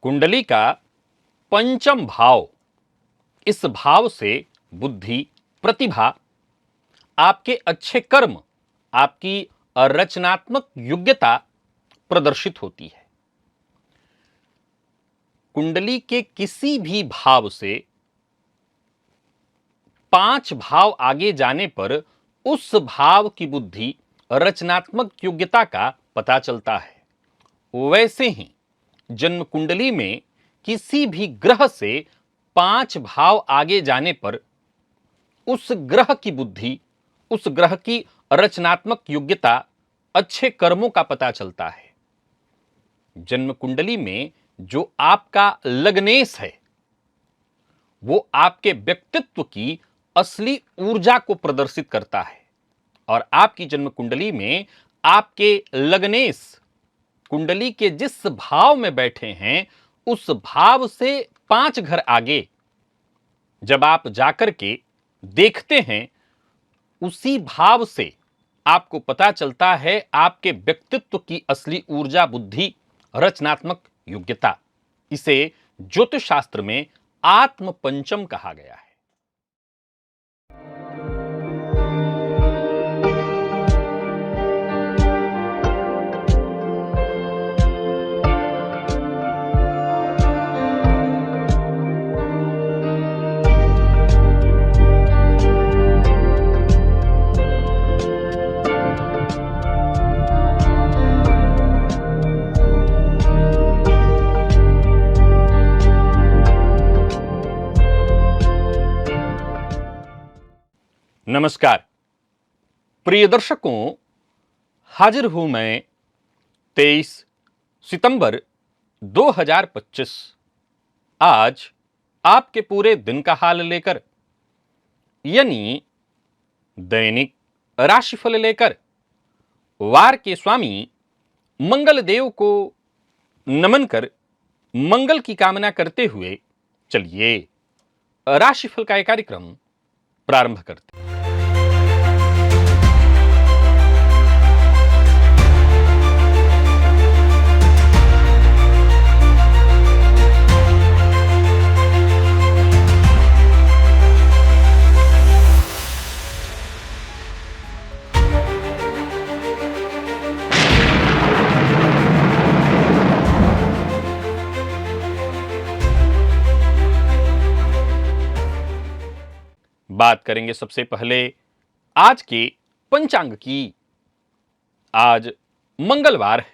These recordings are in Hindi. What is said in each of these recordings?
कुंडली का पंचम भाव, इस भाव से बुद्धि, प्रतिभा, आपके अच्छे कर्म, आपकी रचनात्मक योग्यता प्रदर्शित होती है। कुंडली के किसी भी भाव से 5 भाव आगे जाने पर उस भाव की बुद्धि, रचनात्मक योग्यता का पता चलता है। वैसे ही जन्म कुंडली में किसी भी ग्रह से 5 भाव आगे जाने पर उस ग्रह की बुद्धि, उस ग्रह की रचनात्मक योग्यता, अच्छे कर्मों का पता चलता है। जन्म कुंडली में जो आपका लग्नेश है वो आपके व्यक्तित्व की असली ऊर्जा को प्रदर्शित करता है। और आपकी जन्म कुंडली में आपके लग्नेश कुंडली के जिस भाव में बैठे हैं उस भाव से 5 घर आगे जब आप जाकर के देखते हैं, उसी भाव से आपको पता चलता है आपके व्यक्तित्व की असली ऊर्जा, बुद्धि, रचनात्मक योग्यता। इसे ज्योतिष शास्त्र में आत्म पंचम कहा गया है। नमस्कार प्रिय दर्शकों, हाजिर हूं मैं 23 सितंबर 2025 आज आपके पूरे दिन का हाल लेकर, यानी दैनिक राशिफल लेकर वार के स्वामी मंगल देव को नमन कर मंगल की कामना करते हुए चलिए राशिफल का यह कार्यक्रम प्रारंभ करते हैं। बात करेंगे सबसे पहले आज के पंचांग की। आज मंगलवार है,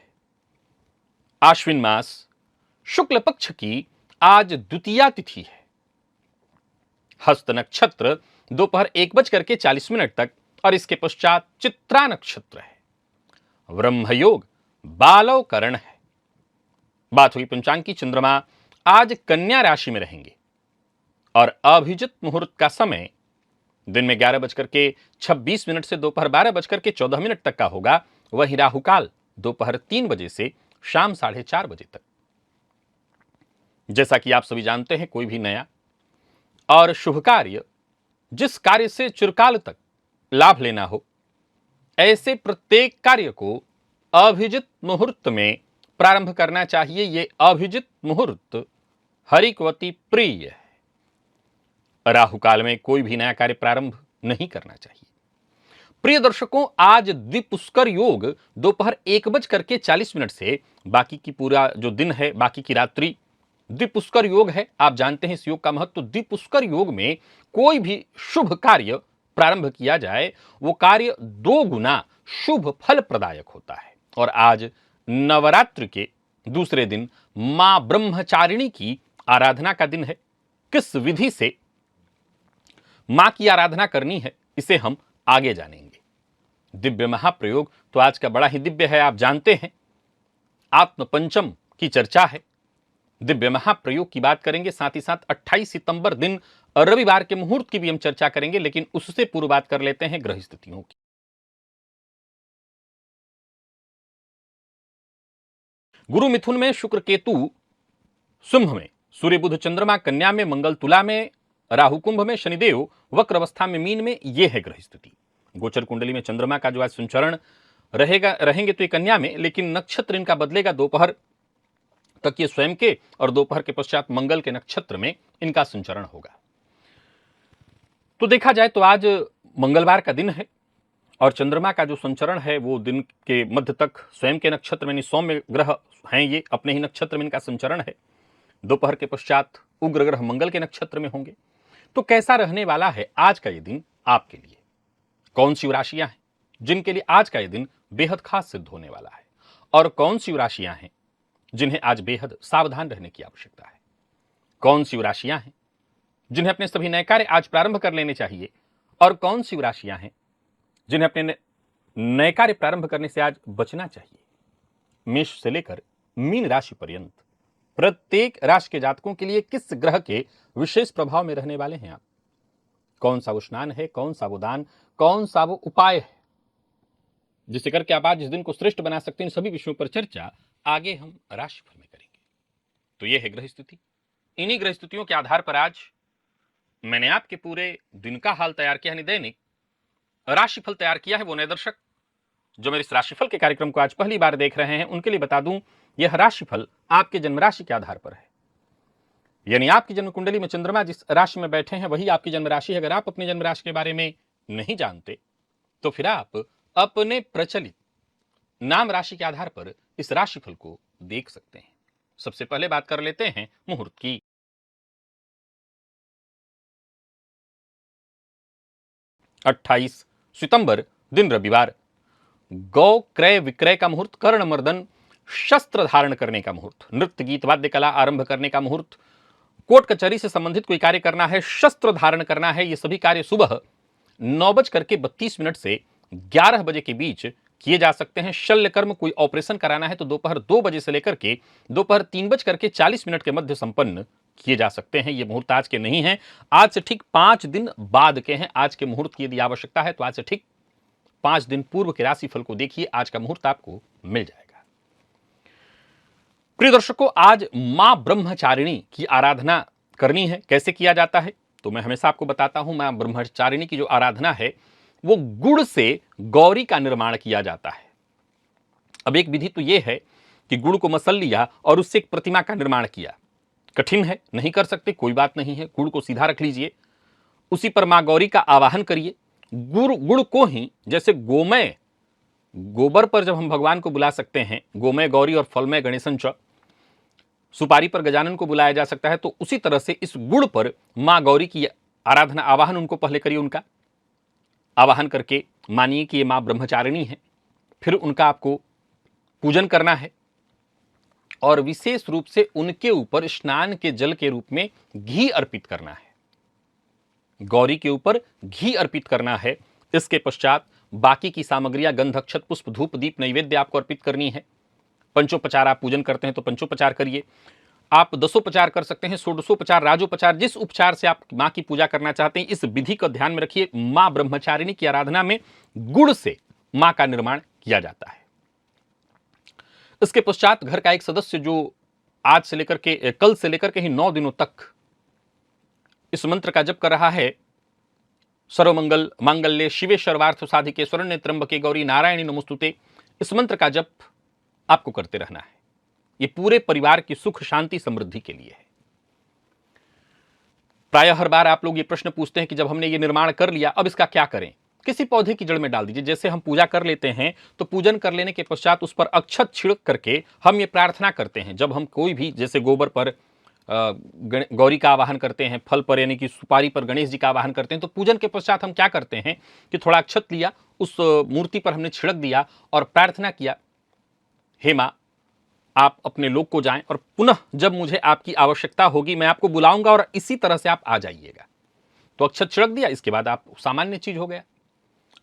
आश्विन मास शुक्ल पक्ष की आज द्वितीया तिथि है। हस्त नक्षत्र दोपहर 1:40 तक और इसके पश्चात चित्रा नक्षत्र है। ब्रह्मयोग बालव करण है। बात हुई पंचांग की। चंद्रमा आज कन्या राशि में रहेंगे और अभिजित मुहूर्त का समय दिन में 11:26 से दोपहर 12:14 तक का होगा। वही राहुकाल दोपहर 3 बजे से शाम 4:30 बजे तक। जैसा कि आप सभी जानते हैं, कोई भी नया और शुभ कार्य, जिस कार्य से चिरकाल तक लाभ लेना हो, ऐसे प्रत्येक कार्य को अभिजित मुहूर्त में प्रारंभ करना चाहिए। यह अभिजित मुहूर्त हरिकवती प्रिय है। राहुकाल में कोई भी नया कार्य प्रारंभ नहीं करना चाहिए। प्रिय दर्शकों, आज द्विपुष्कर योग दोपहर 1:40 से बाकी की पूरा जो दिन है, बाकी की रात्रि द्विपुष्कर योग है। आप जानते हैं इस योग का महत्व। द्विपुष्कर योग में कोई भी शुभ कार्य प्रारंभ किया जाए, वो कार्य 2 गुना शुभ फल प्रदायक होता है। और आज नवरात्रि के दूसरे दिन मां ब्रह्मचारिणी की आराधना का दिन है। किस विधि से मां की आराधना करनी है, इसे हम आगे जानेंगे। दिव्य महाप्रयोग तो आज का बड़ा ही दिव्य है। आप जानते हैं आत्म पंचम की चर्चा है। दिव्य महाप्रयोग की बात करेंगे, साथ ही साथ 28 सितंबर दिन रविवार के मुहूर्त की भी हम चर्चा करेंगे। लेकिन उससे पूर्व बात कर लेते हैं ग्रह स्थितियों की। गुरु मिथुन में, शुक्र केतु सिंह में, सूर्य बुध चंद्रमा कन्या में, मंगल तुला में, राहु कुंभ में, शनिदेव वक्र अवस्था में मीन में। यह है ग्रह स्थिति। गोचर कुंडली में चंद्रमा का जो आज संचरण रहेंगे तो ये कन्या में, लेकिन नक्षत्र इनका बदलेगा दोपहर तक ये स्वयं के और दोपहर के पश्चात मंगल के नक्षत्र में इनका संचरण होगा। तो देखा जाए तो आज मंगलवार का दिन है और चंद्रमा का जो संचरण है वो दिन के मध्य तक स्वयं के नक्षत्र में, सौम्य ग्रह हैं, ये अपने ही नक्षत्र में इनका संचरण है। दोपहर के पश्चात उग्र ग्रह मंगल के नक्षत्र में होंगे। तो कैसा रहने वाला है आज का ये दिन आपके लिए? कौन सी राशियां हैं जिनके लिए आज का ये दिन बेहद खास सिद्ध होने वाला है, और कौन सी राशियां हैं जिन्हें आज बेहद सावधान रहने की आवश्यकता है? कौन सी राशियां हैं जिन्हें अपने सभी नए कार्य आज प्रारंभ कर लेने चाहिए, और कौन सी राशियां हैं जिन्हें अपने नए कार्य प्रारंभ करने से आज बचना चाहिए? मेष से लेकर मीन राशि पर्यंत प्रत्येक राशि के जातकों के लिए किस ग्रह के विशेष प्रभाव में रहने वाले हैं आप? कौन सा वो स्नान है, कौन सा वो दान, कौन सा वो उपाय है जिसे करके आप आज इस दिन को श्रेष्ठ बना सकते हैं? इन सभी विषयों पर चर्चा आगे हम राशिफल में करेंगे। तो यह है ग्रह स्थिति। इन्हीं ग्रह स्थितियों के आधार पर आज मैंने आपके पूरे दिन का हाल तैयार किया है, दैनिक राशिफल तैयार किया है। वो नए दर्शक जो मेरे इस राशिफल के कार्यक्रम को आज पहली बार देख रहे हैं उनके लिए बता दूं, यह राशिफल आपके जन्म राशि के आधार पर है। यानी आपकी जन्म कुंडली में चंद्रमा जिस राशि में बैठे हैं वही आपकी जन्म राशि है। अगर आप अपने जन्म राशि के बारे में नहीं जानते तो फिर आप अपने प्रचलित नाम राशि के आधार पर इस राशिफल को देख सकते हैं। सबसे पहले बात कर लेते हैं मुहूर्त की। 28 सितंबर दिन रविवार, गौ क्रय विक्रय का मुहूर्त, कर्ण मर्दन शस्त्र धारण करने का मुहूर्त, नृत्य गीत वाद्य कला आरंभ करने का मुहूर्त, कोर्ट कचहरी से संबंधित कोई कार्य करना है, शस्त्र धारण करना है, ये सभी कार्य सुबह 9:32 से 11 बजे के बीच किए जा सकते हैं। शल्य कर्म, कोई ऑपरेशन कराना है तो दोपहर 2 बजे से लेकर के दोपहर 3:40 के मध्य संपन्न किए जा सकते हैं। ये मुहूर्त आज के नहीं है, आज से ठीक 5 दिन बाद के हैं। आज के मुहूर्त की यदि आवश्यकता है तो आज से ठीक 5 दिन पूर्व के राशिफल को देखिए, आज का मुहूर्त आपको मिल जाएगा। प्रिय दर्शकों, आज मां ब्रह्मचारिणी की आराधना करनी है। कैसे किया जाता है तो मैं हमेशा आपको बताता हूं। मां ब्रह्मचारिणी की जो आराधना है वो गुड़ से गौरी का निर्माण किया जाता है। अब एक विधि तो यह है कि गुड़ को मसल लिया और उससे एक प्रतिमा का निर्माण किया। कठिन है, नहीं कर सकते, कोई बात नहीं है। गुड़ को सीधा रख लीजिए, उसी पर मां गौरी का आवाहन करिए। गुड़ को ही, जैसे गोमय, गोबर पर जब हम भगवान को बुला सकते हैं, गोमय गौरी और फलमय गणेशन च, सुपारी पर गजानन को बुलाया जा सकता है, तो उसी तरह से इस गुड़ पर मां गौरी की आराधना, आवाहन उनको पहले करिए। उनका आवाहन करके मानिए कि ये मां ब्रह्मचारिणी है। फिर उनका आपको पूजन करना है और विशेष रूप से उनके ऊपर स्नान के जल के रूप में घी अर्पित करना है। गौरी के ऊपर घी अर्पित करना है। इसके पश्चात बाकी की सामग्रियां, गंध, अक्षत, पुष्प, धूप, दीप, नैवेद्य आपको अर्पित करनी है। पंचोपचार, आप पूजन करते हैं तो पंचोपचार करिए। आप दसोपचार कर सकते हैं, षोडशोपचार, राजोपचार, जिस उपचार से आप मां की पूजा करना चाहते हैं, इस विधि को ध्यान में रखिए। मां ब्रह्मचारिणी की आराधना में गुड़ से मां का निर्माण किया जाता है। इसके पश्चात घर का एक सदस्य जो आज से लेकर के, कल से लेकर के ही 9 दिनों तक इस मंत्र का जप कर रहा है, सर्वमंगल मांगल्ये शिवे सर्वार्थ साधिके शरण्ये त्र्यंबके गौरी नारायणी नमोस्तुते, इस मंत्र का जप आपको करते रहना है। ये पूरे परिवार की सुख, शांति, समृद्धि के लिए है। प्रायः हर बार आप लोग ये प्रश्न पूछते हैं कि जब हमने ये निर्माण कर लिया अब इसका क्या करें? किसी पौधे की जड़ में डाल दीजिए। जैसे हम पूजा कर लेते हैं तो पूजन कर लेने के पश्चात उस पर अक्षत छिड़क करके हम ये प्रार्थना करते हैं। जब हम कोई भी, जैसे गोबर पर गौरी का आवाहन करते हैं, फल पर यानी कि सुपारी पर गणेश जी का आवाहन करते हैं, तो पूजन के पश्चात हम क्या करते हैं कि थोड़ा अक्षत लिया, उस मूर्ति पर हमने छिड़क दिया और प्रार्थना किया, हे मां, आप अपने लोक को जाएं और पुनः जब मुझे आपकी आवश्यकता होगी मैं आपको बुलाऊंगा और इसी तरह से आप आ जाइएगा। तो अक्षत छिड़क दिया, इसके बाद आप सामान्य चीज हो गया,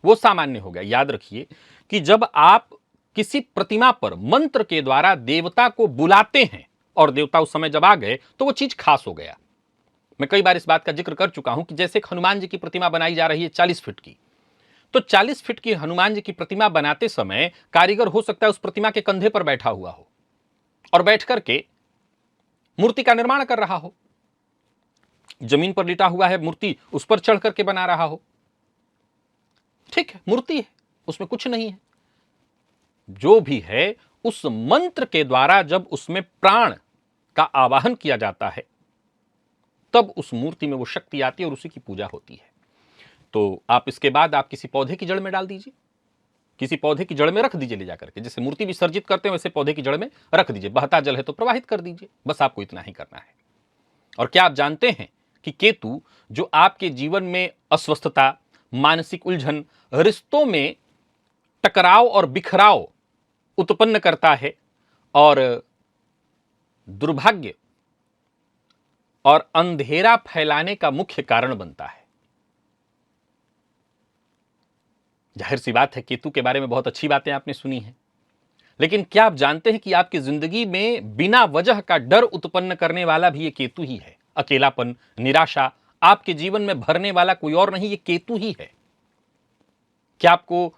वो सामान्य हो गया। याद रखिए कि जब आप किसी प्रतिमा पर मंत्र के द्वारा देवता को बुलाते हैं और देवता उस समय जब आ गए तो वो चीज खास हो गया। मैं कई बार इस बात का जिक्र कर चुका हूं कि जैसे हनुमान जी की प्रतिमा बनाई जा रही है 40 फीट की, तो 40 फीट की हनुमान जी की प्रतिमा बनाते समय कारीगर हो सकता है उस प्रतिमा के कंधे पर बैठा हुआ हो और बैठ करके मूर्ति का निर्माण कर रहा हो। जमीन पर लिटा हुआ है, मूर्ति उस पर चढ़ करके बना रहा हो। ठीक है, मूर्ति है, उसमें कुछ नहीं है। जो भी है उस मंत्र के द्वारा जब उसमें प्राण का आवाहन किया जाता है, तब उस मूर्ति में वो शक्ति आती है और उसी की पूजा होती है। तो आप इसके बाद आप किसी पौधे की जड़ में डाल दीजिए, किसी पौधे की जड़ में रख दीजिए ले जाकर के, जैसे मूर्ति विसर्जित करते हैं वैसे पौधे की जड़ में रख दीजिए, बहता जल है तो प्रवाहित कर दीजिए, बस आपको इतना ही करना है। और क्या आप जानते हैं कि केतु जो आपके जीवन में अस्वस्थता, मानसिक उलझन, रिश्तों में टकराव और बिखराव उत्पन्न करता है और दुर्भाग्य और अंधेरा फैलाने का मुख्य कारण बनता है। जाहिर सी बात है, केतु के बारे में बहुत अच्छी बातें आपने सुनी हैं, लेकिन क्या आप जानते हैं कि आपकी जिंदगी में बिना वजह का डर उत्पन्न करने वाला भी ये केतु ही है। अकेलापन, निराशा आपके जीवन में भरने वाला कोई और नहीं, ये केतु ही है। क्या आपको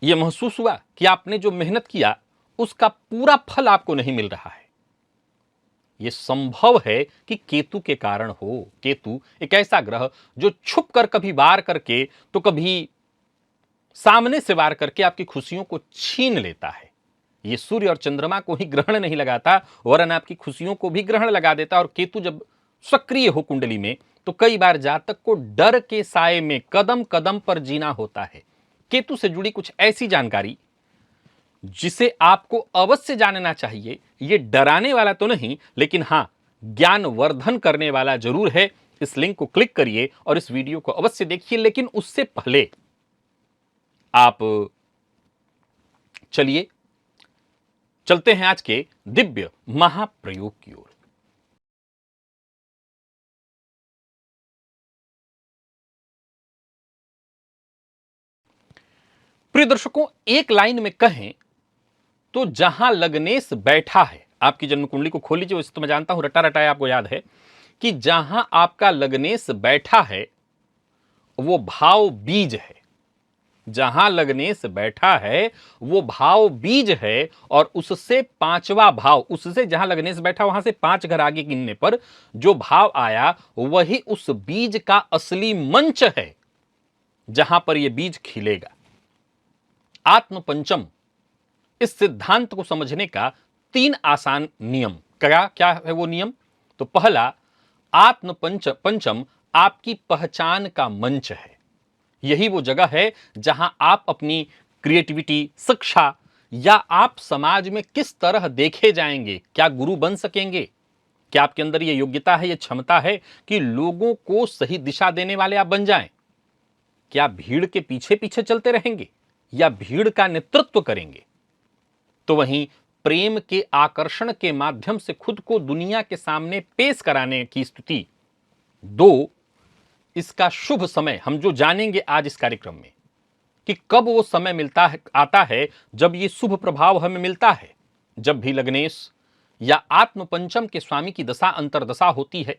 यह महसूस हुआ कि आपने जो मेहनत किया उसका पूरा फल आपको नहीं मिल रहा है? यह संभव है कि केतु के कारण हो। केतु एक ऐसा ग्रह जो छुप कर कभी वार करके तो कभी सामने से वार करके आपकी खुशियों को छीन लेता है। यह सूर्य और चंद्रमा को ही ग्रहण नहीं लगाता, वरन आपकी खुशियों को भी ग्रहण लगा देता। और केतु जब सक्रिय हो कुंडली में तो कई बार जातक को डर के साए में कदम कदम पर जीना होता है। केतु से जुड़ी कुछ ऐसी जानकारी जिसे आपको अवश्य जानना चाहिए। यह डराने वाला तो नहीं, लेकिन हां, ज्ञानवर्धन करने वाला जरूर है। इस लिंक को क्लिक करिए और इस वीडियो को अवश्य देखिए। लेकिन उससे पहले आप चलते हैं आज के दिव्य महाप्रयोग की ओर। प्रिय दर्शकों, एक लाइन में कहें तो जहां लग्नेश बैठा है, आपकी जन्म कुंडली को खोल लीजिए, वैसे तो मैं जानता हूं रटा रटाया आपको याद है कि जहां आपका लग्नेश बैठा है वो भाव बीज है। जहां लग्नेश बैठा है वो भाव बीज है और उससे पांचवा भाव, उससे जहां लग्नेश बैठा वहां से 5 घर आगे गिनने पर जो भाव आया वही उस बीज का असली मंच है जहां पर यह बीज खिलेगा। आत्म पंचम, इस सिद्धांत को समझने का 3 आसान नियम। क्या है वो नियम? तो पहला, आत्म पंचम आपकी पहचान का मंच है। यही वो जगह है जहां आप अपनी क्रिएटिविटी, शिक्षा या आप समाज में किस तरह देखे जाएंगे, क्या गुरु बन सकेंगे, क्या आपके अंदर यह योग्यता है, यह क्षमता है कि लोगों को सही दिशा देने वाले आप बन जाएं। क्या भीड़ के पीछे पीछे चलते रहेंगे या भीड़ का नेतृत्व करेंगे? तो वहीं प्रेम के आकर्षण के माध्यम से खुद को दुनिया के सामने पेश कराने की स्थिति। 2, इसका शुभ समय हम जो जानेंगे आज इस कार्यक्रम में कि कब वो समय मिलता है, आता है जब ये शुभ प्रभाव हमें मिलता है, जब भी लग्नेश या आत्म पंचम के स्वामी की दशा अंतरदशा होती है,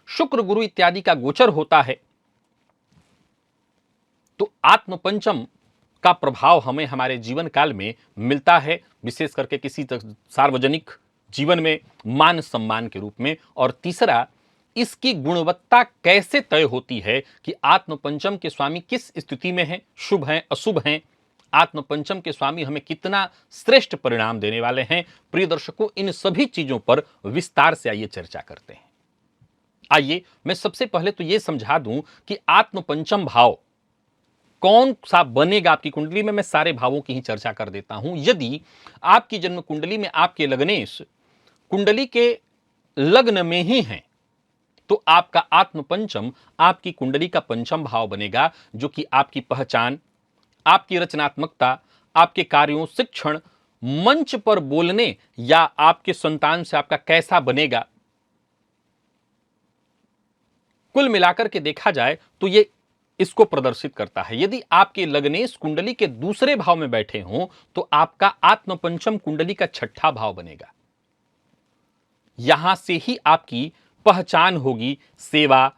शुक्र गुरु इत्यादि का गोचर होता है, तो आत्म पंचम का प्रभाव हमें हमारे जीवन काल में मिलता है, विशेष करके किसी सार्वजनिक जीवन में मान सम्मान के रूप में। और तीसरा, इसकी गुणवत्ता कैसे तय होती है कि आत्म पंचम के स्वामी किस स्थिति में हैं, शुभ हैं, अशुभ हैं, आत्म पंचम के स्वामी हमें कितना श्रेष्ठ परिणाम देने वाले हैं। प्रिय दर्शकों, इन सभी चीजों पर विस्तार से आइए चर्चा करते हैं। आइए मैं सबसे पहले तो यह समझा दूं कि आत्म पंचम भाव कौन सा बनेगा आपकी कुंडली में। मैं सारे भावों की ही चर्चा कर देता हूं। यदि आपकी जन्म कुंडली में आपके लग्नेश कुंडली के लग्न में ही हैं तो आपका आत्म पंचम आपकी कुंडली का पंचम भाव बनेगा, जो कि आपकी पहचान, आपकी रचनात्मकता, आपके कार्यों, शिक्षण, मंच पर बोलने या आपके संतान से आपका कैसा बनेगा। कुल मिलाकर के देखा जाए तो यह इसको प्रदर्शित करता है। यदि आपके लग्नेश कुंडली के दूसरे भाव में बैठे हों तो आपका आत्म पंचम कुंडली का 6ठा भाव बनेगा। यहां से ही आपकी पहचान होगी, सेवा,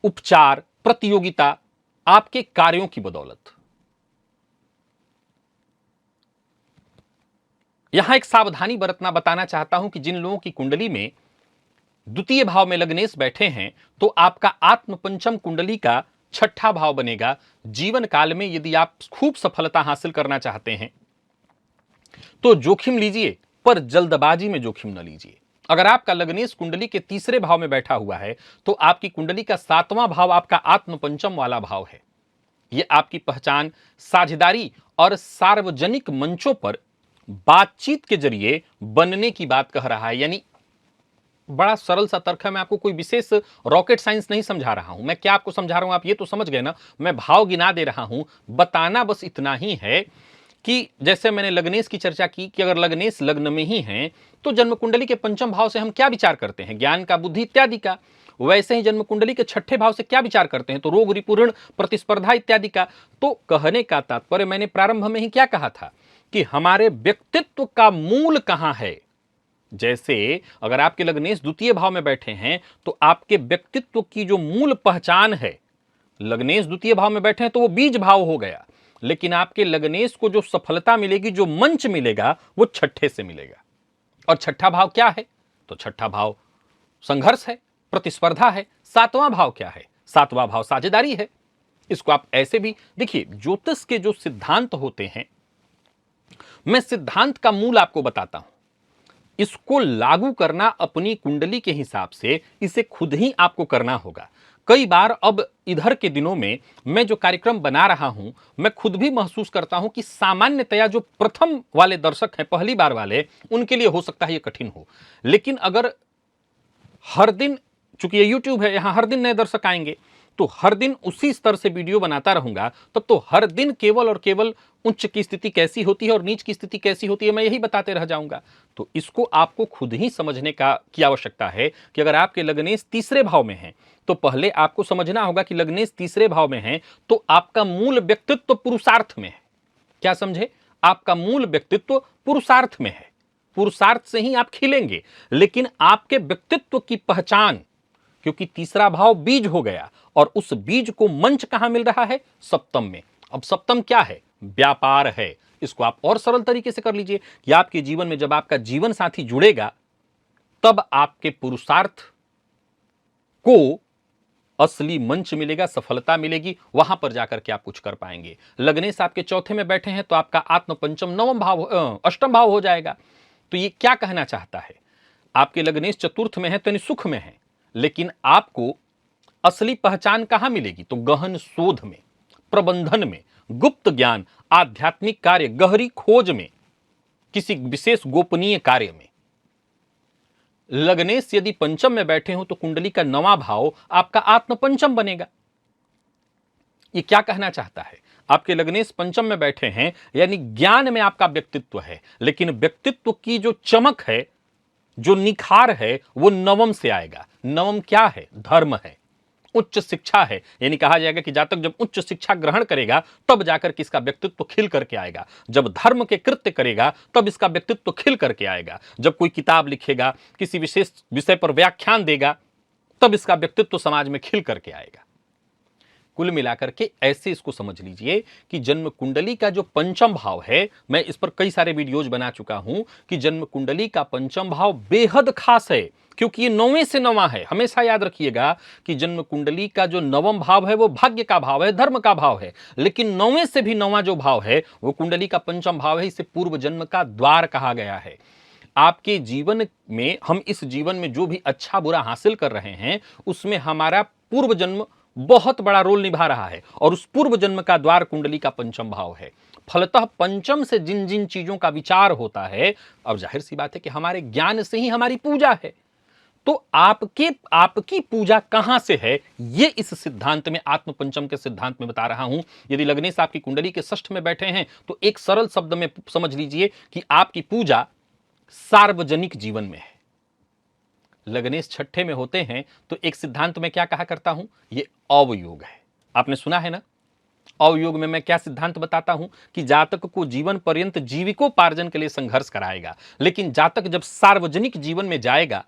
उपचार, प्रतियोगिता, आपके कार्यों की बदौलत। यहां एक सावधानी बरतना बताना चाहता हूं कि जिन लोगों की कुंडली में द्वितीय भाव में लग्नेश बैठे हैं तो आपका आत्म पंचम कुंडली का 6ठा भाव बनेगा। जीवन काल में यदि आप खूब सफलता हासिल करना चाहते हैं तो जोखिम लीजिए, पर जल्दबाजी में जोखिम न लीजिए। अगर आपका लग्नेश कुंडली के तीसरे भाव में बैठा हुआ है तो आपकी कुंडली का 7वां भाव आपका आत्म पंचम वाला भाव है। यह आपकी पहचान साझेदारी और सार्वजनिक मंचों पर बातचीत के जरिए बनने की बात कह रहा है। यानी बड़ा सरल सा तर्क है, मैं आपको कोई विशेष रॉकेट साइंस नहीं समझा रहा हूं। मैं क्या आपको समझा रहा हूं आप ये तो समझ गए ना, मैं भाव गिना दे रहा हूं। बताना बस इतना ही है कि जैसे मैंने लग्नेश की चर्चा की कि अगर लग्नेश लग्न में ही है तो जन्म कुंडली के पंचम भाव से हम क्या विचार करते हैं, ज्ञान का, बुद्धि इत्यादि का। वैसे ही जन्म कुंडली के छठे भाव से क्या विचार करते हैं, तो रोग, रिपुण, प्रतिस्पर्धा इत्यादि का। तो कहने का तात्पर्य मैंने प्रारंभ में ही क्या कहा था कि हमारे व्यक्तित्व का मूल कहां है। जैसे अगर आपके लग्नेश द्वितीय भाव में बैठे हैं तो आपके व्यक्तित्व की जो मूल पहचान है, लग्नेश द्वितीय भाव में बैठे हैं तो वो बीज भाव हो गया, लेकिन आपके लग्नेश को जो सफलता मिलेगी, जो मंच मिलेगा, वो छठे से मिलेगा। और छठा भाव क्या है, तो छठा भाव संघर्ष है, प्रतिस्पर्धा है। 7वां भाव क्या है, 7वां भाव साझेदारी है। इसको आप ऐसे भी देखिए, ज्योतिष के जो सिद्धांत होते हैं, मैं सिद्धांत का मूल आपको बताता हूं, इसको लागू करना अपनी कुंडली के हिसाब से इसे खुद ही आपको करना होगा। कई बार अब इधर के दिनों में मैं जो कार्यक्रम बना रहा हूं, मैं खुद भी महसूस करता हूं कि सामान्यतया जो प्रथम वाले दर्शक हैं, पहली बार वाले, उनके लिए हो सकता है ये कठिन हो। लेकिन अगर हर दिन, चूंकि ये यूट्यूब है, यहां हर दिन नए दर्शक आएंगे, तो हर दिन उसी स्तर से वीडियो बनाता रहूंगा, तब तो हर दिन केवल और केवल उच्च की स्थिति कैसी होती है और नीच की स्थिति कैसी होती है, मैं यही बताते रह जाऊंगा। तो इसको आपको खुद ही समझने की आवश्यकता है कि अगर आपके लग्नेश तीसरे भाव में है तो पहले आपको समझना होगा कि लग्नेश तीसरे भाव में है तो आपका मूल व्यक्तित्व पुरुषार्थ में है। क्या समझे, आपका मूल व्यक्तित्व पुरुषार्थ में है, पुरुषार्थ से ही आप खिलेंगे। लेकिन आपके व्यक्तित्व की पहचान, क्योंकि तीसरा भाव बीज हो गया और उस बीज को मंच कहां मिल रहा है, सप्तम में। अब सप्तम क्या है, व्यापार है। इसको आप और सरल तरीके से कर लीजिए कि आपके जीवन में जब आपका जीवन साथी जुड़ेगा तब आपके पुरुषार्थ को असली मंच मिलेगा, सफलता मिलेगी, वहां पर जाकर के आप कुछ कर पाएंगे। लग्नेश आपके चौथे में बैठे हैं तो आपका आत्म पंचम नवम भाव, अष्टम भाव हो जाएगा। तो ये क्या कहना चाहता है, आपके लग्नेश चतुर्थ में है तो सुख में है, लेकिन आपको असली पहचान कहां मिलेगी, तो गहन शोध में, प्रबंधन में, गुप्त ज्ञान, आध्यात्मिक कार्य, गहरी खोज में, किसी विशेष गोपनीय कार्य में। लग्नेश यदि पंचम में बैठे हो तो कुंडली का 9वां भाव आपका आत्म पंचम बनेगा। ये क्या कहना चाहता है, आपके लग्नेश पंचम में बैठे हैं यानी ज्ञान में आपका व्यक्तित्व है, लेकिन व्यक्तित्व की जो चमक है, जो निखार है, वो नवम से आएगा। नवम क्या है, धर्म है, उच्च शिक्षा है। यानी कहा जाएगा कि जातक जब उच्च शिक्षा ग्रहण करेगा तब जाकर के इसका व्यक्तित्व खिल करके आएगा। जब धर्म के कृत्य करेगा तब इसका व्यक्तित्व खिल करके आएगा। जब कोई किताब लिखेगा, किसी विशेष विषय पर व्याख्यान देगा, तब इसका व्यक्तित्व समाज में खिल करके आएगा। कुल मिलाकर के ऐसे इसको समझ लीजिए कि जन्म कुंडली का जो पंचम भाव है, मैं इस पर कई सारे वीडियोज बना चुका हूं कि जन्म कुंडली का पंचम भाव बेहद खास है, क्योंकि ये 9वें से 9वां है। हमेशा याद रखिएगा कि जन्म कुंडली का जो 9वां भाव है वो भाग्य का भाव है, धर्म का भाव है, लेकिन 9वें से भी 9वां जो भाव है वो कुंडली का पंचम भाव है। इसे पूर्व जन्म का द्वार कहा गया है। आपके जीवन में, हम इस जीवन में जो भी अच्छा बुरा हासिल कर रहे हैं उसमें हमारा पूर्व जन्म बहुत बड़ा रोल निभा रहा है, और उस पूर्व जन्म का द्वार कुंडली का पंचम भाव है। फलतः पंचम से जिन जिन चीजों का विचार होता है, अब जाहिर सी बात है कि हमारे ज्ञान से ही हमारी पूजा है। तो आपकी पूजा कहां से है, ये इस सिद्धांत में, आत्म पंचम के सिद्धांत में बता रहा हूं। यदि लग्नेश आपकी कुंडली के षष्ठ में बैठे हैं तो एक सरल शब्द में समझ लीजिए कि आपकी पूजा सार्वजनिक जीवन में है। लग्नेश छठे में होते हैं तो एक सिद्धांत में क्या कहा करता हूं, ये अवयोग है। आपने सुना है ना, अवयोग में मैं क्या सिद्धांत बताता हूं कि जातक को जीवन पर्यंत जीविकोपार्जन के लिए संघर्ष कराएगा, लेकिन जातक जब सार्वजनिक जीवन में जाएगा,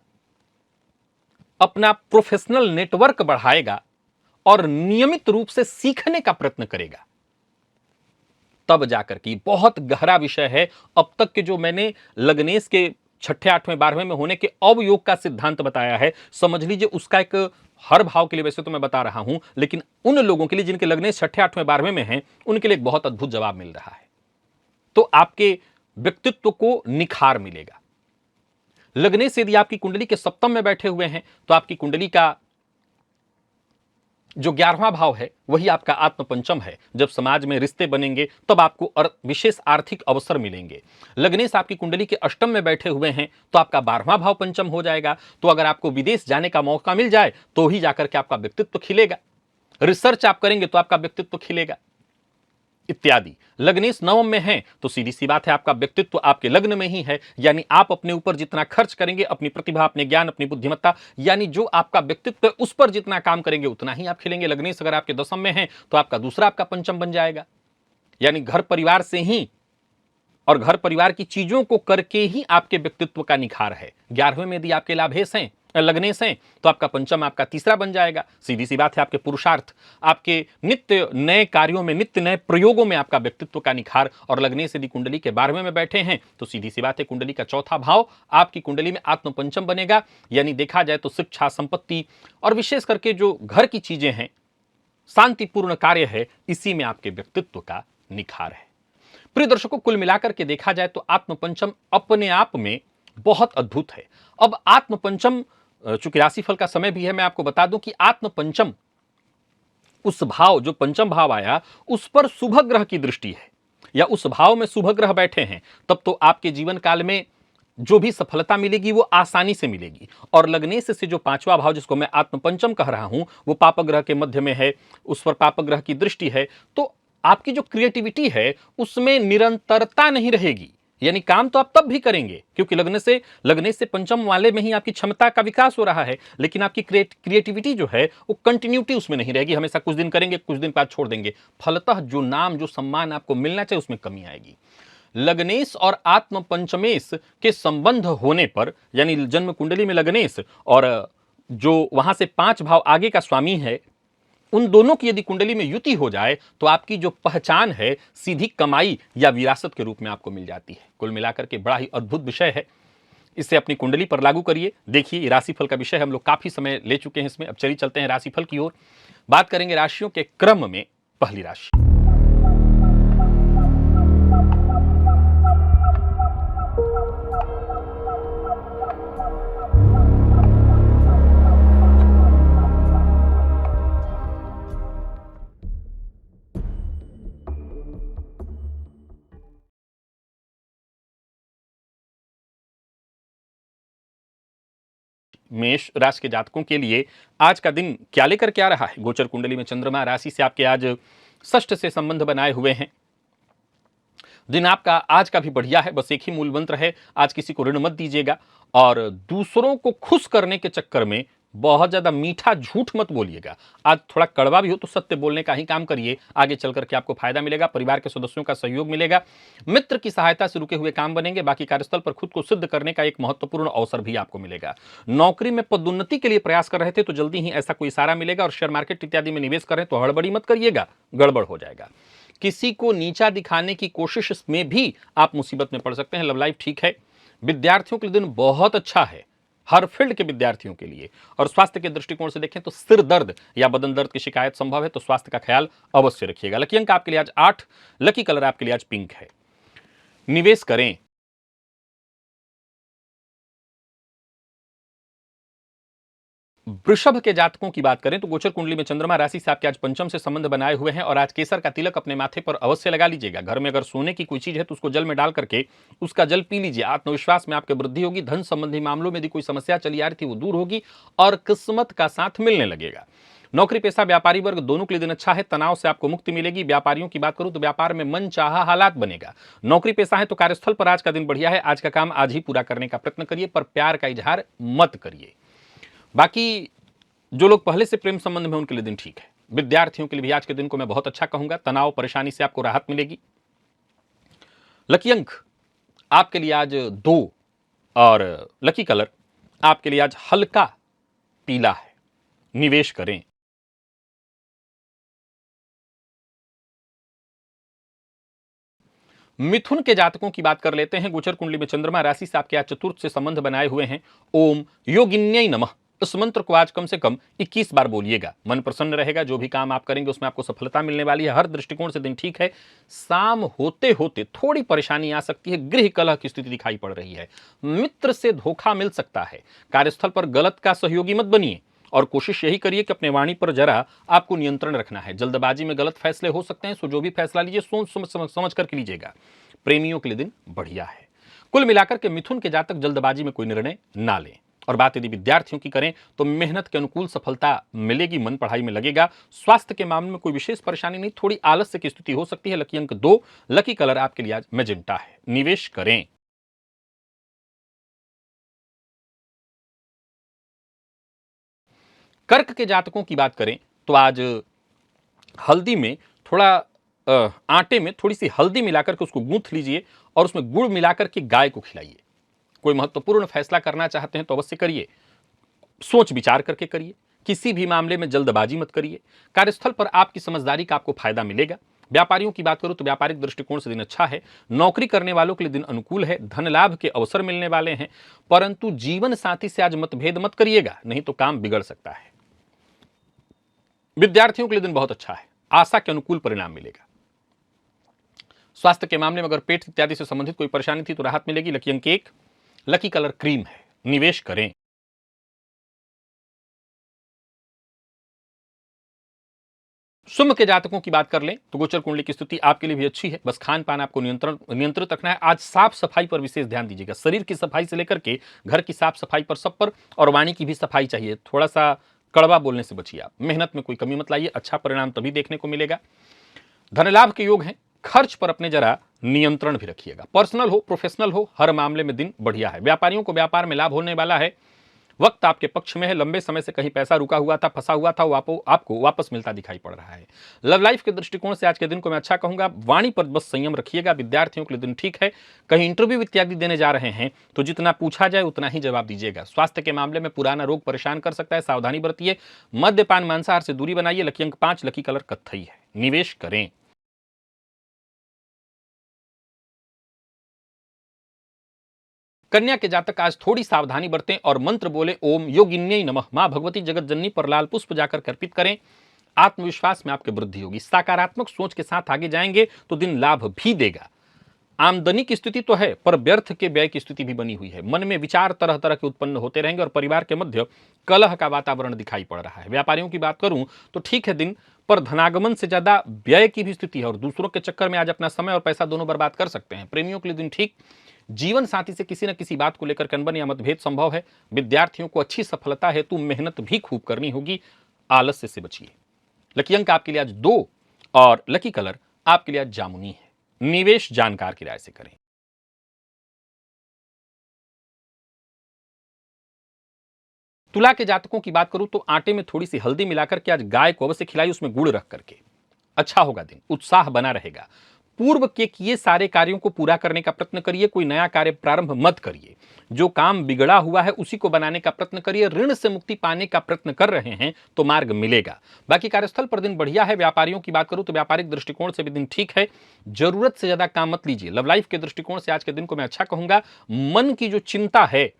अपना प्रोफेशनल नेटवर्क बढ़ाएगा और नियमित रूप से सीखने का प्रयत्न करेगा, तब जाकर के बहुत गहरा विषय है। अब तक के जो मैंने लग्नेश के छठे, 8वें, 12वें में होने के अवयोग का सिद्धांत बताया है, समझ लीजिए उसका एक, हर भाव के लिए वैसे तो मैं बता रहा हूं, लेकिन उन लोगों के लिए जिनके लग्नेश छठे, 8वें, 12वें में हैं, उनके लिए एक बहुत अद्भुत जवाब मिल रहा है। तो आपके व्यक्तित्व को निखार मिलेगा। लगने से यदि आपकी कुंडली के सप्तम में बैठे हुए हैं तो आपकी कुंडली का जो 11वां भाव है वही आपका आत्म पंचम है। जब समाज में रिश्ते बनेंगे तब आपको विशेष आर्थिक अवसर मिलेंगे। लगने से आपकी कुंडली के अष्टम में बैठे हुए हैं तो आपका 12वां भाव पंचम हो जाएगा। तो अगर आपको विदेश जाने का मौका मिल जाए तो ही जाकर के आपका व्यक्तित्व खिलेगा। रिसर्च आप करेंगे तो आपका व्यक्तित्व खिलेगा इत्यादि। लग्नेश नवम में है तो सीधी सी बात है आपका व्यक्तित्व आपके लग्न में ही है, यानी आप अपने ऊपर जितना खर्च करेंगे, अपनी प्रतिभा, अपने ज्ञान, अपनी बुद्धिमत्ता, यानी जो आपका व्यक्तित्व है उस पर जितना काम करेंगे उतना ही आप खिलेंगे। लग्नेश अगर आपके दशम में है तो आपका दूसरा आपका पंचम बन जाएगा, यानी घर परिवार से ही और घर परिवार की चीजों को करके ही आपके व्यक्तित्व का निखार है। 11वें में यदि आपके लाभेश हैं, लगनेश हैं, तो आपका पंचम आपका तीसरा बन जाएगा। सीधी सी बात है आपके पुरुषार्थ, आपके नित्य नए कार्यों में, नित्य नए प्रयोगों में आपका व्यक्तित्व का निखार। और लगनेश यदि कुंडली के 12वें में बैठे हैं तो सीधी सी बात है कुंडली का चौथा भाव आपकी कुंडली में आत्म पंचम बनेगा। यानी देखा जाए तो शिक्षा, संपत्ति और विशेष करके जो घर की चीजें हैं, शांतिपूर्ण कार्य है, इसी में आपके व्यक्तित्व का निखार है। प्रिय दर्शकों, कुल मिलाकर के देखा जाए तो आत्म पंचम अपने आप में बहुत अद्भुत है। अब आत्म पंचम, चूंकि राशिफल का समय भी है, मैं आपको बता दूं कि आत्म पंचम उस भाव, जो पंचम भाव आया, उस पर शुभ ग्रह की दृष्टि है या उस भाव में शुभ ग्रह बैठे हैं, तब तो आपके जीवन काल में जो भी सफलता मिलेगी वो आसानी से मिलेगी। और लगने से जो 5वां भाव जिसको मैं आत्म पंचम कह रहा हूं वो पाप ग्रह के मध्य में है, उस पर पाप ग्रह की दृष्टि है, तो आपकी जो क्रिएटिविटी है उसमें निरंतरता नहीं रहेगी। यानी काम तो आप तब भी करेंगे क्योंकि लगने से पंचम वाले में ही आपकी क्षमता का विकास हो रहा है, लेकिन आपकी क्रिएटिविटी जो है वो कंटिन्यूटी उसमें नहीं रहेगी। हमेशा कुछ दिन करेंगे, कुछ दिन बाद छोड़ देंगे, फलतः जो नाम, जो सम्मान आपको मिलना चाहिए उसमें कमी आएगी। लगनेश और आत्म पंचमेश के संबंध होने पर, यानी जन्म कुंडली में लगनेश और जो वहां से 5 भाव आगे का स्वामी है, उन दोनों की यदि कुंडली में युति हो जाए तो आपकी जो पहचान है सीधी कमाई या विरासत के रूप में आपको मिल जाती है। कुल मिलाकर के बड़ा ही अद्भुत विषय है, इसे अपनी कुंडली पर लागू करिए। देखिए, राशिफल का विषय हम लोग काफी समय ले चुके हैं इसमें, अब चलिए चलते हैं राशिफल की ओर। बात करेंगे राशियों के क्रम में। पहली राशि मेष राशि के जातकों के लिए आज का दिन क्या लेकर के आ रहा है? गोचर कुंडली में चंद्रमा राशि से आपके आज षष्ठ से संबंध बनाए हुए हैं। दिन आपका आज का भी बढ़िया है, बस एक ही मूल मंत्र है, आज किसी को ऋण मत दीजिएगा और दूसरों को खुश करने के चक्कर में बहुत ज्यादा मीठा झूठ मत बोलिएगा। आज थोड़ा कड़वा भी हो तो सत्य बोलने का ही काम करिए, आगे चल करके आपको फायदा मिलेगा, परिवार के सदस्यों का सहयोग मिलेगा, मित्र की सहायता से रुके हुए काम बनेंगे। बाकी कार्यस्थल पर खुद को सिद्ध करने का एक महत्वपूर्ण अवसर भी आपको मिलेगा। नौकरी में पदोन्नति के लिए प्रयास कर रहे थे तो जल्दी ही ऐसा कोई इशारा मिलेगा। और शेयर मार्केट इत्यादि में निवेश कर रहे हैं तो हड़बड़ी मत करिएगा, गड़बड़ हो जाएगा। किसी को नीचा दिखाने की कोशिश में भी आप मुसीबत में पड़ सकते हैं। लव लाइफ ठीक है, विद्यार्थियों के लिए दिन बहुत अच्छा है, हर फील्ड के विद्यार्थियों के लिए। और स्वास्थ्य के दृष्टिकोण से देखें तो सिर दर्द या बदन दर्द की शिकायत संभव है, तो स्वास्थ्य का ख्याल अवश्य रखिएगा। लकी अंक आपके लिए आज 8, लकी कलर आपके लिए आज पिंक है। निवेश करें। वृषभ के जातकों की बात करें तो गोचर कुंडली में चंद्रमा राशि से आपके आज पंचम से संबंध बनाए हुए हैं और आज केसर का तिलक अपने माथे पर अवश्य लगा लीजिएगा। घर में अगर सोने की कोई चीज है तो उसको जल में डाल करके उसका जल पी लीजिए। आत्मविश्वास में आपके वृद्धि होगी। धन संबंधी मामलों में यदि कोई समस्या चली आ रही थी वो दूर होगी और किस्मत का साथ मिलने लगेगा। नौकरी पेशा व्यापारी वर्ग दोनों के लिए दिन अच्छा है, तनाव से आपको मुक्ति मिलेगी। व्यापारियों की बात करूं तो व्यापार में मन चाहा हालात बनेगा। नौकरी पेशा है तो कार्यस्थल पर आज का दिन बढ़िया है, आज का काम आज ही पूरा करने का प्रयत्न करिए, पर प्यार का इजहार मत करिए। बाकी जो लोग पहले से प्रेम संबंध में उनके लिए दिन ठीक है। विद्यार्थियों के लिए भी आज के दिन को मैं बहुत अच्छा कहूंगा, तनाव परेशानी से आपको राहत मिलेगी। लकी अंक आपके लिए आज 2 और लकी कलर आपके लिए आज हल्का पीला है। निवेश करें। मिथुन के जातकों की बात कर लेते हैं। गोचर कुंडली में चंद्रमा राशि से आपके आज चतुर्थ से संबंध बनाए हुए हैं। ओम योगिन्यै नमः इस मंत्र को आज कम से कम 21 बार बोलिएगा। मन प्रसन्न रहेगा, जो भी काम आप करेंगे उसमें आपको सफलता मिलने वाली है। हर दृष्टिकोण से दिन ठीक है। शाम होते होते थोड़ी परेशानी आ सकती है, गृह कलह की स्थिति दिखाई पड़ रही है, मित्र से धोखा मिल सकता है। कार्यस्थल पर गलत का सहयोगी मत बनिए और कोशिश यही करिए कि अपने वाणी पर जरा आपको नियंत्रण रखना है। जल्दबाजी में गलत फैसले हो सकते हैं, सो जो भी फैसला लीजिए सोच समझ करके लीजिएगा। प्रेमियों के लिए दिन बढ़िया है। कुल मिलाकर के मिथुन के जातक जल्दबाजी में कोई निर्णय ना लें। और बात यदि विद्यार्थियों की करें तो मेहनत के अनुकूल सफलता मिलेगी, मन पढ़ाई में लगेगा। स्वास्थ्य के मामले में कोई विशेष परेशानी नहीं, थोड़ी आलस्य की स्थिति हो सकती है। लकी अंक 2, लकी कलर आपके लिए आज मैजेंटा है। निवेश करें। कर्क के जातकों की बात करें तो आज हल्दी में थोड़ा आटे में थोड़ी सी हल्दी मिलाकर के उसको गूंथ लीजिए और उसमें गुड़ मिलाकर के गाय को खिलाइए। कोई महत्वपूर्ण फैसला करना चाहते हैं तो अवश्य करिए, सोच विचार करके करिए। किसी भी मामले में जल्दबाजी मत करिए। कार्यस्थल पर आपकी समझदारी का आपको फायदा मिलेगा। व्यापारियों की बात करूं तो व्यापारिक दृष्टिकोण से दिन अच्छा है। नौकरी करने वालों के लिए दिन अनुकूल है। धन लाभ के अवसर मिलने वाले हैं, परंतु जीवन साथी से आज मतभेद मत करिएगा, नहीं तो काम बिगड़ सकता है। विद्यार्थियों के लिए दिन बहुत अच्छा है। आशा के अनुकूल परिणाम मिलेगा। स्वास्थ्य के मामले में अगर पेट इत्यादि से संबंधित कोई परेशानी थी तो राहत मिलेगी। लकी अंक 1, लकी कलर क्रीम है। निवेश करें। सिंह के जातकों की बात कर लें तो गोचर कुंडली की स्थिति आपके लिए भी अच्छी है। बस खान पान आपको नियंत्रित रखना है। आज साफ सफाई पर विशेष ध्यान दीजिएगा। शरीर की सफाई से लेकर के घर की साफ सफाई पर, सब पर, और वाणी की भी सफाई चाहिए। थोड़ा सा कड़वा बोलने से बचिए आप। मेहनत में कोई कमी मत लाइए, अच्छा परिणाम तभी देखने को मिलेगा। धन लाभ के योग हैं। खर्च पर अपने जरा नियंत्रण भी रखिएगा। पर्सनल हो प्रोफेशनल हो, हर मामले में दिन बढ़िया है। व्यापारियों को व्यापार में लाभ होने वाला है। वक्त आपके पक्ष में है। लंबे समय से कहीं पैसा रुका हुआ था, फंसा हुआ था, वो आपको वापस मिलता दिखाई पड़ रहा है। लव लाइफ के दृष्टिकोण से आज के दिन को मैं अच्छा कहूंगा। वाणी पर बस संयम रखिएगा। विद्यार्थियों के लिए दिन ठीक है। कहीं इंटरव्यू इत्यादि देने जा रहे हैं तो जितना पूछा जाए उतना ही जवाब दीजिएगा। स्वास्थ्य के मामले में पुराना रोग परेशान कर सकता है, सावधानी बरतिए। मद्यपान मांसाहार से दूरी बनाइए। लकी अंक 5, लकी कलर कत्थई है। निवेश करें। कन्या के जातक आज थोड़ी सावधानी बरतें और मंत्र बोले ओम योगिन्यै नमः, मां भगवती जगत जननी पर लाल पुष्प जाकर अर्पित करें। आत्मविश्वास में आपकी वृद्धि होगी। सकारात्मक सोच के साथ आगे जाएंगे तो दिन लाभ भी देगा। आमदनी की स्थिति तो है, पर व्यर्थ के व्यय की स्थिति भी बनी हुई है। मन में विचार तरह तरह के उत्पन्न होते रहेंगे और परिवार के मध्य कलह का वातावरण दिखाई पड़ रहा है। व्यापारियों की बात करूं तो ठीक है दिन, पर धनागमन से ज्यादा व्यय की भी स्थिति है और दूसरों के चक्कर में आज अपना समय और पैसा दोनों बर्बाद कर सकते हैं। प्रेमियों के लिए दिन ठीक। जीवन साथी से किसी न किसी बात को लेकर अनबन या मतभेद संभव है। विद्यार्थियों को अच्छी सफलता हेतु मेहनत भी खूब करनी होगी। आलस्य से बचिए। लकी अंक आपके लिए आज 2 और लकी कलर आपके लिए आज जामुनी है। निवेश जानकार की राय से करें। तुला के जातकों की बात करूं तो आटे में थोड़ी सी हल्दी मिलाकर के आज गाय को अवश्य खिलाई, उसमें गुड़ रख करके। अच्छा होगा दिन, उत्साह बना रहेगा। पूर्व के किए सारे कार्यों को पूरा करने का प्रयत्न करिए। कोई नया कार्य प्रारंभ मत करिए। जो काम बिगड़ा हुआ है उसी को बनाने का प्रयत्न करिए। ऋण से मुक्ति पाने का प्रयत्न कर रहे हैं तो मार्ग मिलेगा। बाकी कार्यस्थल पर दिन बढ़िया है। व्यापारियों की बात करूं तो व्यापारिक दृष्टिकोण से भी दिन ठीक है। जरूरत से ज्यादा काम मत लीजिए। लव लाइफ के दृष्टिकोण से आज के दिन को मैं अच्छा कहूंगा। मन की जो चिंता है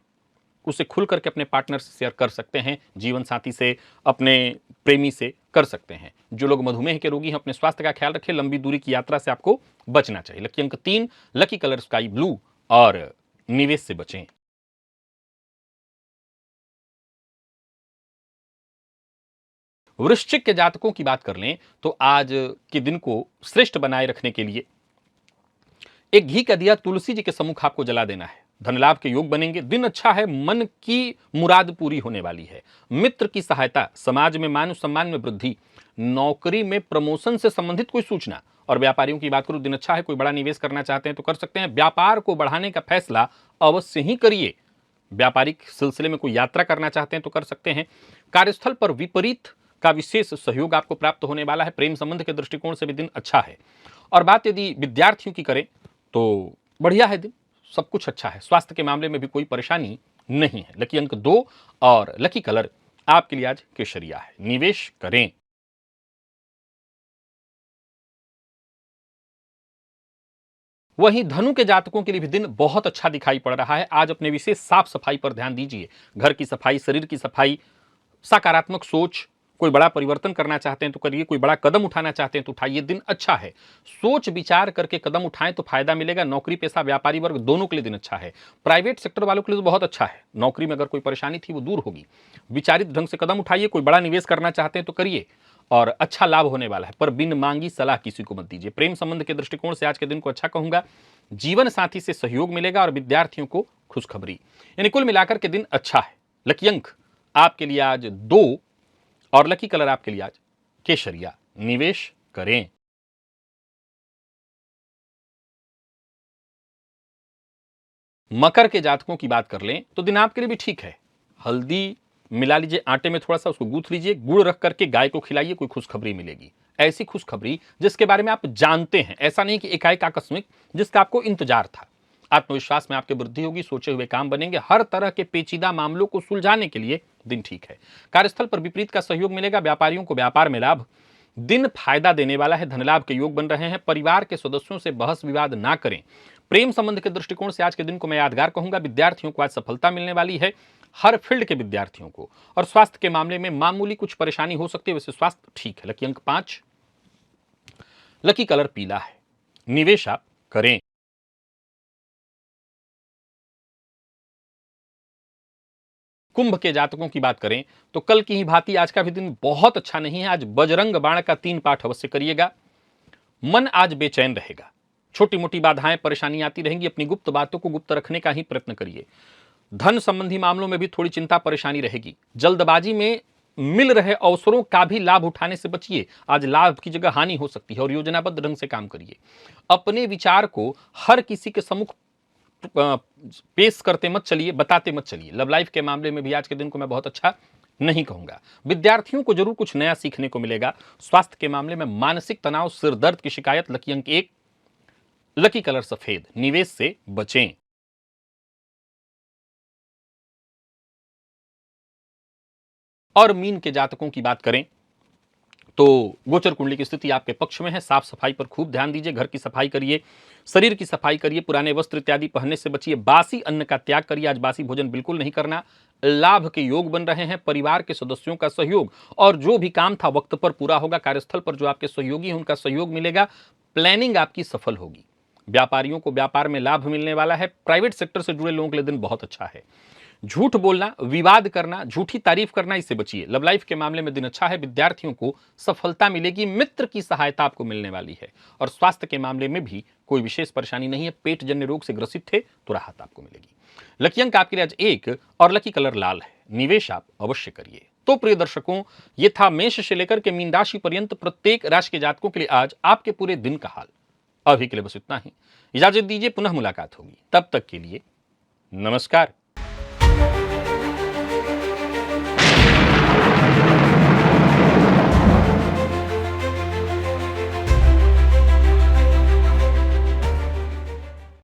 उसे खुल करके अपने पार्टनर से शेयर कर सकते हैं, जीवन साथी से, अपने प्रेमी से कर सकते हैं। जो लोग मधुमेह के रोगी हैं अपने स्वास्थ्य का ख्याल रखें। लंबी दूरी की यात्रा से आपको बचना चाहिए। लकी अंक 3, लकी कलर स्काई ब्लू और निवेश से बचें। वृश्चिक के जातकों की बात कर लें तो आज के दिन को श्रेष्ठ बनाए रखने के लिए एक घी का दिया तुलसी जी के सम्मुख आपको जला देना है। धन लाभ के योग बनेंगे। दिन अच्छा है। मन की मुराद पूरी होने वाली है। मित्र की सहायता, समाज में मान सम्मान में वृद्धि, नौकरी में प्रमोशन से संबंधित कोई सूचना। और व्यापारियों की बात करूं दिन अच्छा है। कोई बड़ा निवेश करना चाहते हैं तो कर सकते हैं। व्यापार को बढ़ाने का फैसला अवश्य ही करिए। व्यापारिक सिलसिले में कोई यात्रा करना चाहते हैं तो कर सकते हैं। कार्यस्थल पर विपरीत का विशेष सहयोग आपको प्राप्त होने वाला है। प्रेम संबंध के दृष्टिकोण से भी दिन अच्छा है। और बात यदि विद्यार्थियों की करें तो बढ़िया है दिन, सब कुछ अच्छा है। स्वास्थ्य के मामले में भी कोई परेशानी नहीं है। लकी अंक 2 और लकी कलर आपके लिए आज केसरिया है। निवेश करें। वहीं धनु के जातकों के लिए भी दिन बहुत अच्छा दिखाई पड़ रहा है। आज अपने विशेष साफ सफाई पर ध्यान दीजिए। घर की सफाई, शरीर की सफाई, सकारात्मक सोच, कोई बड़ा परिवर्तन करना चाहते हैं तो करिए, कोई बड़ा कदम उठाना चाहते हैं तो उठाइए, दिन अच्छा है। सोच विचार करके कदम उठाएं तो फायदा मिलेगा। नौकरी पेशा व्यापारी वर्ग दोनों के लिए दिन अच्छा है। प्राइवेट सेक्टर वालों के लिए तो बहुत अच्छा है। नौकरी में अगर कोई परेशानी थी वो दूर होगी। विचारित ढंग से कदम उठाइए। कोई बड़ा निवेश करना चाहते हैं तो करिए और अच्छा लाभ होने वाला है, पर बिन मांगी सलाह किसी को मत दीजिए। प्रेम संबंध के दृष्टिकोण से आज के दिन को अच्छा कहूंगा। जीवन साथी से सहयोग मिलेगा और विद्यार्थियों को खुशखबरी, यानी कुल मिलाकर के दिन अच्छा है। लकी अंक आपके लिए आज 2 और लकी कलर आपके लिए आज केसरिया। निवेश करें। मकर के जातकों की बात कर लें तो दिन आपके लिए भी ठीक है। हल्दी मिला लीजिए आटे में, थोड़ा सा उसको गूंथ लीजिए, गुड़ रख करके गाय को खिलाइए, कोई खुशखबरी मिलेगी। ऐसी खुशखबरी जिसके बारे में आप जानते हैं, ऐसा नहीं कि एकाएक आकस्मिक, जिसका आपको इंतजार था। आत्मविश्वास में आपकी वृद्धि होगी, सोचे हुए काम बनेंगे। हर तरह के पेचीदा मामलों को सुलझाने के लिए दिन ठीक है। कार्यस्थल पर विपरीत का सहयोग मिलेगा। व्यापारियों को व्यापार में लाभ, दिन फायदा देने वाला है। धन लाभ के योग बन रहे हैं। परिवार के सदस्यों से बहस विवाद ना करें। प्रेम संबंध के दृष्टिकोण से आज के दिन को मैं यादगार कहूंगा। विद्यार्थियों को आज सफलता मिलने वाली है, हर फील्ड के विद्यार्थियों को। और स्वास्थ्य के मामले में मामूली कुछ परेशानी हो सकती है, वैसे स्वास्थ्य ठीक है। लकी अंक 5, लकी कलर पीला है। निवेश आप करें। कुंभ के जातकों की बात करें तो कल की ही भांति आज का भी दिन बहुत अच्छा नहीं है। आज बजरंग बाण का 3 पाठ अवश्य करिएगा। मन आज बेचैन रहेगा। छोटी मोटी बाधाएं परेशानी आती रहेंगी। अपनी गुप्त बातों को गुप्त रखने का ही प्रयत्न करिए। धन संबंधी मामलों में भी थोड़ी चिंता परेशानी रहेगी। जल्दबाजी में मिल रहे अवसरों का भी लाभ उठाने से बचिए। आज लाभ की जगह हानि हो सकती है और योजनाबद्ध ढंग से काम करिए। अपने विचार को हर किसी के सम्मुख पेश करते मत चलिए, बताते मत चलिए। लव लाइफ के मामले में भी आज के दिन को मैं बहुत अच्छा नहीं कहूंगा। विद्यार्थियों को जरूर कुछ नया सीखने को मिलेगा। स्वास्थ्य के मामले में मानसिक तनाव, सिर दर्द की शिकायत। लकी अंक 1, लकी कलर सफेद। निवेश से बचें। और मीन के जातकों की बात करें तो गोचर कुंडली की स्थिति आपके पक्ष में है। साफ सफाई पर खूब ध्यान दीजिए। घर की सफाई करिए, शरीर की सफाई करिए, पुराने वस्त्र इत्यादि पहनने से बचिए। बासी अन्न का त्याग करिए। आज बासी भोजन बिल्कुल नहीं करना। लाभ के योग बन रहे हैं। परिवार के सदस्यों का सहयोग और जो भी काम था वक्त पर पूरा होगा। कार्यस्थल पर जो आपके सहयोगी हैं उनका सहयोग मिलेगा। प्लानिंग आपकी सफल होगी। व्यापारियों को व्यापार में लाभ मिलने वाला है। प्राइवेट सेक्टर से जुड़े लोगों के लिए दिन बहुत अच्छा है। झूठ बोलना, विवाद करना, झूठी तारीफ करना, इससे बचिए। लव लाइफ के मामले में दिन अच्छा है। विद्यार्थियों को सफलता मिलेगी। मित्र की सहायता आपको मिलने वाली है। और स्वास्थ्य के मामले में भी कोई विशेष परेशानी नहीं है। पेट जन्य रोग से ग्रसित थे तो राहत आपको मिलेगी। लकी अंक आपके लिए आज 1 और लकी कलर लाल है। निवेश आप अवश्य करिए। तो प्रिय दर्शकों, ये था मेष से लेकर के मीन राशि पर्यंत प्रत्येक राशि के जातकों के लिए आज आपके पूरे दिन का हाल। अभी के लिए बस इतना ही। इजाजत दीजिए, पुनः मुलाकात होगी। तब तक के लिए नमस्कार।